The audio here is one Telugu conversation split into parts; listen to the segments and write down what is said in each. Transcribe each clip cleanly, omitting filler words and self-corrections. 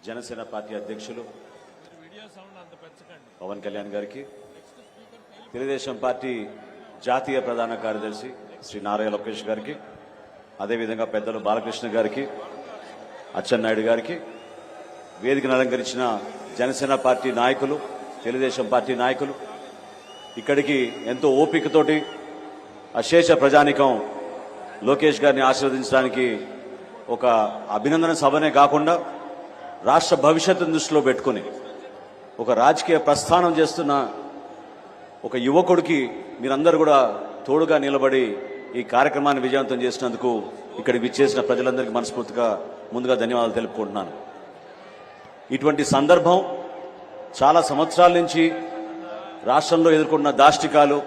జనసేన పార్టీ అధ్యక్షులు పవన్ కళ్యాణ్ గారికి, తెలుగుదేశం పార్టీ జాతీయ ప్రధాన కార్యదర్శి శ్రీ నారా లోకేష్ గారికి, అదేవిధంగా పెద్దలు బాలకృష్ణ గారికి, అచ్చెన్నాయుడు గారికి, వేదికను అలంకరించిన జనసేన పార్టీ నాయకులు, తెలుగుదేశం పార్టీ నాయకులు, ఇక్కడికి ఎంతో ఓపికతోటి అశేష ప్రజానికం లోకేష్ గారిని ఆశీర్వదించడానికి ఒక అభినందన సభనే కాకుండా రాష్ట్ర భవిష్యత్తును దృష్టిలో పెట్టుకుని ఒక రాజకీయ ప్రస్థానం చేస్తున్న ఒక యువకుడికి మీరందరూ కూడా తోడుగా నిలబడి ఈ కార్యక్రమాన్ని విజయవంతం చేసినందుకు ఇక్కడికి విచ్చేసిన ప్రజలందరికీ మనస్ఫూర్తిగా ముందుగా ధన్యవాదాలు తెలుపుకుంటున్నాను. ఇటువంటి సందర్భం చాలా సంవత్సరాల నుంచి రాష్ట్రంలో ఎదుర్కొన్న దాష్టికాలు,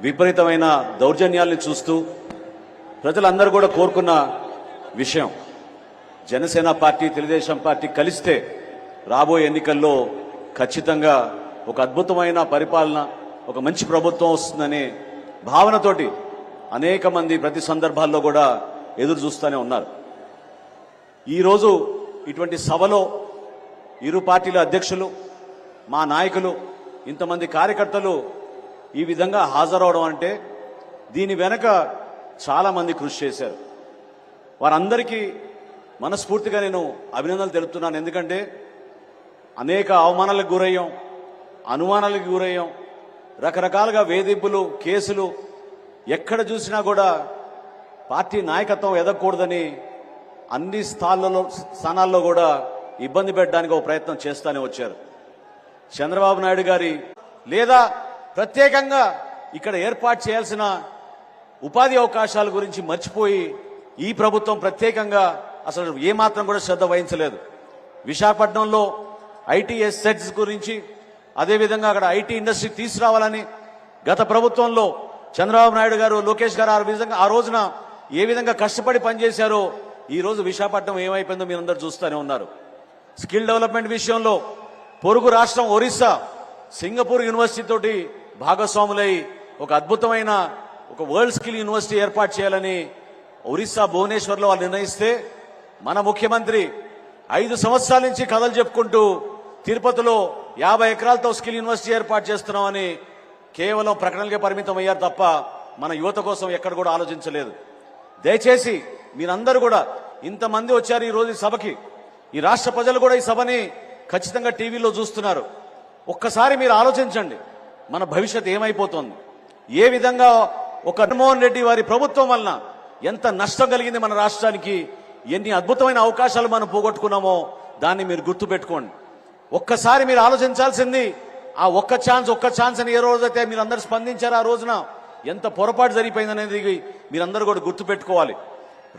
విపరీతమైన దౌర్జన్యాల్ని చూస్తూ ప్రజలందరూ కూడా కోరుకున్న విషయం. జనసేన పార్టీ, తెలుగుదేశం పార్టీ కలిస్తే రాబోయే ఎన్నికల్లో ఖచ్చితంగా ఒక అద్భుతమైన పరిపాలన, ఒక మంచి ప్రభుత్వం వస్తుందనే భావనతోటి అనేక మంది ప్రతి సందర్భాల్లో కూడా ఎదురు చూస్తూనే ఉన్నారు. ఈరోజు ఇటువంటి సభలో ఇరు పార్టీల అధ్యక్షులు, మా నాయకులు, ఇంతమంది కార్యకర్తలు ఈ విధంగా హాజరవడం అంటే దీని వెనక చాలా మంది కృషి చేశారు. వారందరికీ మనస్ఫూర్తిగా నేను అభినందనలు తెలుపుతున్నాను. ఎందుకంటే అనేక అవమానాలకు గురయ్యాం, అనుమానాలకు గురయ్యాం, రకరకాలుగా వేధింపులు, కేసులు, ఎక్కడ చూసినా కూడా పార్టీ నాయకత్వం ఎదగకూడదని అన్ని స్థానాల్లో కూడా ఇబ్బంది పెట్టడానికి ఒక ప్రయత్నం చేస్తూనే వచ్చారు. చంద్రబాబు నాయుడు గారి లేదా ప్రత్యేకంగా ఇక్కడ ఏర్పాటు చేయాల్సిన ఉపాధి అవకాశాల గురించి మర్చిపోయి ఈ ప్రభుత్వం ప్రత్యేకంగా అసలు ఏమాత్రం కూడా శ్రద్ధ వహించలేదు. విశాఖపట్నంలో ఐటీ ఎస్సెట్స్ గురించి, అదేవిధంగా అక్కడ ఐటీ ఇండస్ట్రీ తీసుకురావాలని గత ప్రభుత్వంలో చంద్రబాబు నాయుడు గారు, లోకేష్ గారు ఆ రోజున ఏ విధంగా కష్టపడి పనిచేశారో ఈ రోజు విశాఖపట్నం ఏమైపోయిందో మీరందరూ చూస్తూనే ఉన్నారు. స్కిల్ డెవలప్మెంట్ విషయంలో పొరుగు రాష్ట్రం ఒరిస్సా సింగపూర్ యూనివర్సిటీ తోటి భాగస్వాములై ఒక అద్భుతమైన ఒక వరల్డ్ స్కిల్ యూనివర్సిటీ ఏర్పాటు చేయాలని ఒరిస్సా భువనేశ్వర్లో వాళ్ళు నిర్ణయిస్తే మన ముఖ్యమంత్రి 5 సంవత్సరాల నుంచి కథలు చెప్పుకుంటూ తిరుపతిలో 50 ఎకరాలతో స్కిల్ యూనివర్సిటీ ఏర్పాటు చేస్తున్నామని కేవలం ప్రకటనలకే పరిమితం అయ్యారు తప్ప మన యువత కోసం ఎక్కడ కూడా ఆలోచించలేదు. దయచేసి మీరందరూ కూడా, ఇంతమంది వచ్చారు ఈ రోజు ఈ సభకి, ఈ రాష్ట్ర ప్రజలు కూడా ఈ సభని ఖచ్చితంగా టీవీలో చూస్తున్నారు. ఒక్కసారి మీరు ఆలోచించండి, మన భవిష్యత్ ఏమైపోతుంది, ఏ విధంగా ఒక జగన్మోహన్ రెడ్డి వారి ప్రభుత్వం వలన ఎంత నష్టం కలిగింది మన రాష్ట్రానికి, ఎన్ని అద్భుతమైన అవకాశాలు మనం పోగొట్టుకున్నామో దాన్ని మీరు గుర్తుపెట్టుకోండి. ఒక్కసారి మీరు ఆలోచించాల్సింది ఆ ఒక్క ఛాన్స్ అని ఏ రోజైతే మీరు అందరూ స్పందించారో ఆ రోజున ఎంత పొరపాటు జరిగిపోయిందనేది మీరందరూ కూడా గుర్తుపెట్టుకోవాలి.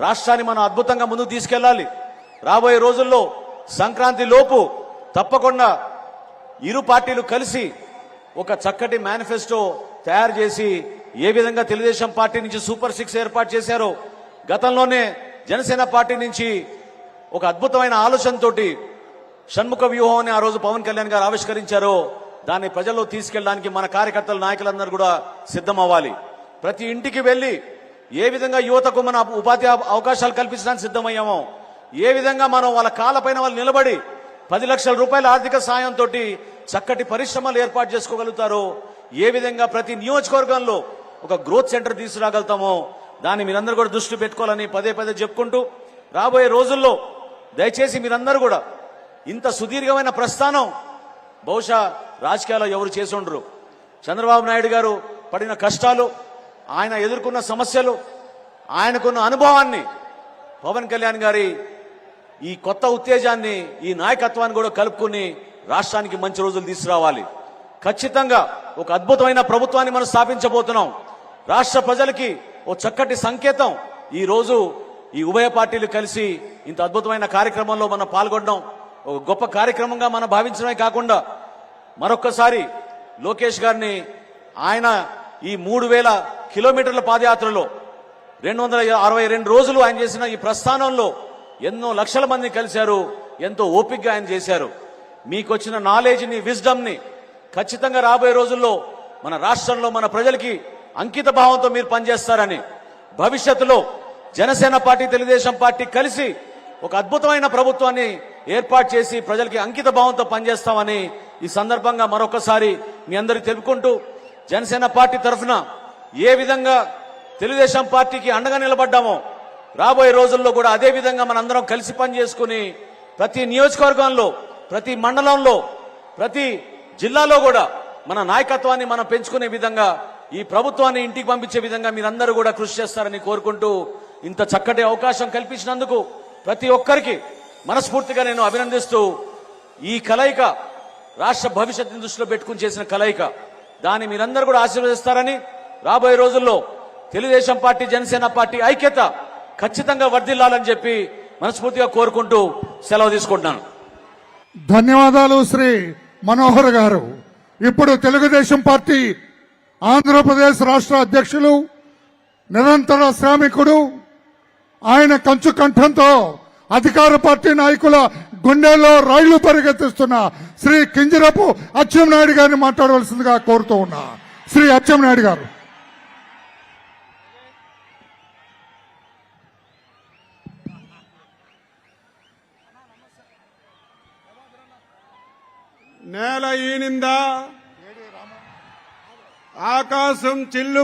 రాష్ట్రాన్ని మనం అద్భుతంగా ముందుకు తీసుకెళ్లాలి. రాబోయే రోజుల్లో సంక్రాంతి లోపు తప్పకుండా ఇరు పార్టీలు కలిసి ఒక చక్కటి మేనిఫెస్టో తయారు చేసి ఏ విధంగా తెలుగుదేశం పార్టీ నుంచి సూపర్ 6 ఏర్పాటు చేశారో, గతంలోనే జనసేన పార్టీ నుంచి ఒక అద్భుతమైన ఆలోచనతోటి షణ్ముఖ వ్యూహం అని ఆ రోజు పవన్ కళ్యాణ్ గారు ఆవిష్కరించారో దాన్ని ప్రజల్లో తీసుకెళ్ళడానికి మన కార్యకర్తలు, నాయకులందరూ కూడా సిద్ధం అవ్వాలి. ప్రతి ఇంటికి వెళ్లి ఏ విధంగా యువతకు మన ఉపాధి అవకాశాలు కల్పించడానికి సిద్ధమయ్యామో, ఏ విధంగా మనం వాళ్ళ కాళ్ళపైన వాళ్ళు నిలబడి 10 లక్షల రూపాయల ఆర్థిక సాయంతో చక్కటి పరిశ్రమలు ఏర్పాటు చేసుకోగలుగుతారో, ఏ విధంగా ప్రతి నియోజకవర్గంలో ఒక గ్రోత్ సెంటర్ తీసుకురాగలుగుతామో దాన్ని మీరందరూ కూడా దృష్టి పెట్టుకోవాలని పదే చెప్పుకుంటూ, రాబోయే రోజుల్లో దయచేసి మీరందరూ కూడా ఇంత సుదీర్ఘమైన ప్రస్థానం బహుశా రాజకీయాల్లో ఎవరు చేసి ఉండరు. చంద్రబాబు నాయుడు గారు పడిన కష్టాలు, ఆయన ఎదుర్కొన్న సమస్యలు, ఆయనకున్న అనుభవాన్ని పవన్ కళ్యాణ్ గారి ఈ కొత్త ఉత్తేజాన్ని, ఈ నాయకత్వాన్ని కూడా కలుపుకుని రాష్ట్రానికి మంచి రోజులు తీసుకురావాలి. ఖచ్చితంగా ఒక అద్భుతమైన ప్రభుత్వాన్ని మనం స్థాపించబోతున్నాం. రాష్ట్ర ప్రజలకి ఓ చక్కటి సంకేతం ఈ రోజు ఈ ఉభయ పార్టీలు కలిసి ఇంత అద్భుతమైన కార్యక్రమంలో మనం పాల్గొనడం ఒక గొప్ప కార్యక్రమంగా మనం భావించడమే కాకుండా మరొక్కసారి లోకేష్ గారిని ఆయన ఈ 3000 కిలోమీటర్ల పాదయాత్రలో 262 రోజులు ఆయన చేసిన ఈ ప్రస్థానంలో ఎన్నో లక్షల మంది కలిశారు. ఎంతో ఓపికగా ఆయన చేశారు. మీకు వచ్చిన నాలెడ్జ్ని, విజ్డమ్ని ఖచ్చితంగా రాబోయే రోజుల్లో మన రాష్ట్రంలో మన ప్రజలకి అంకిత భావంతో మీరు పనిచేస్తారని, భవిష్యత్తులో జనసేన పార్టీ, తెలుగుదేశం పార్టీ కలిసి ఒక అద్భుతమైన ప్రభుత్వాన్ని ఏర్పాటు చేసి ప్రజలకి అంకిత భావంతో పనిచేస్తామని ఈ సందర్భంగా మరొకసారి మీ అందరికీ తెలుపుకుంటూ, జనసేన పార్టీ తరఫున ఏ విధంగా తెలుగుదేశం పార్టీకి అండగా నిలబడ్డామో రాబోయే రోజుల్లో కూడా అదే విధంగా మనందరం కలిసి పనిచేసుకుని ప్రతి నియోజకవర్గంలో, ప్రతి మండలంలో, ప్రతి జిల్లాలో కూడా మన నాయకత్వాన్ని మనం పెంచుకునే విధంగా, ఈ ప్రభుత్వాన్ని ఇంటికి పంపించే విధంగా మీరందరూ కూడా కృషి చేస్తారని కోరుకుంటూ, ఇంత చక్కటి అవకాశం కల్పించినందుకు ప్రతి ఒక్కరికి మనస్ఫూర్తిగా నేను అభినందిస్తూ, ఈ కలయిక రాష్ట్ర భవిష్యత్తుని దృష్టిలో పెట్టుకుని చేసిన కలయిక, దాన్ని మీరందరూ కూడా ఆశీర్వదిస్తారని, రాబోయే రోజుల్లో తెలుగుదేశం పార్టీ జనసేన పార్టీ ఐక్యత ఖచ్చితంగా వర్ధిల్లాలని చెప్పి మనస్ఫూర్తిగా కోరుకుంటూ సెలవు తీసుకుంటున్నాను. ధన్యవాదాలు శ్రీ మనోహర్ గారు. ఇప్పుడు తెలుగుదేశం పార్టీ ఆంధ్రప్రదేశ్ రాష్ట్ర అధ్యక్షులు, నిరంతర శ్రామికుడు, ఆయన కంచు కంఠంతో అధికార పార్టీ నాయకుల గుండెల్లో రైళ్లు పరిగెత్తిస్తున్న శ్రీ కింజరపు అచ్చెన్నాయుడు గారిని మాట్లాడవలసిందిగా కోరుతూ ఉన్నా. శ్రీ అచ్చెన్నాయుడు గారు. నేల ఈనిందా, ఆకాశం చిల్లు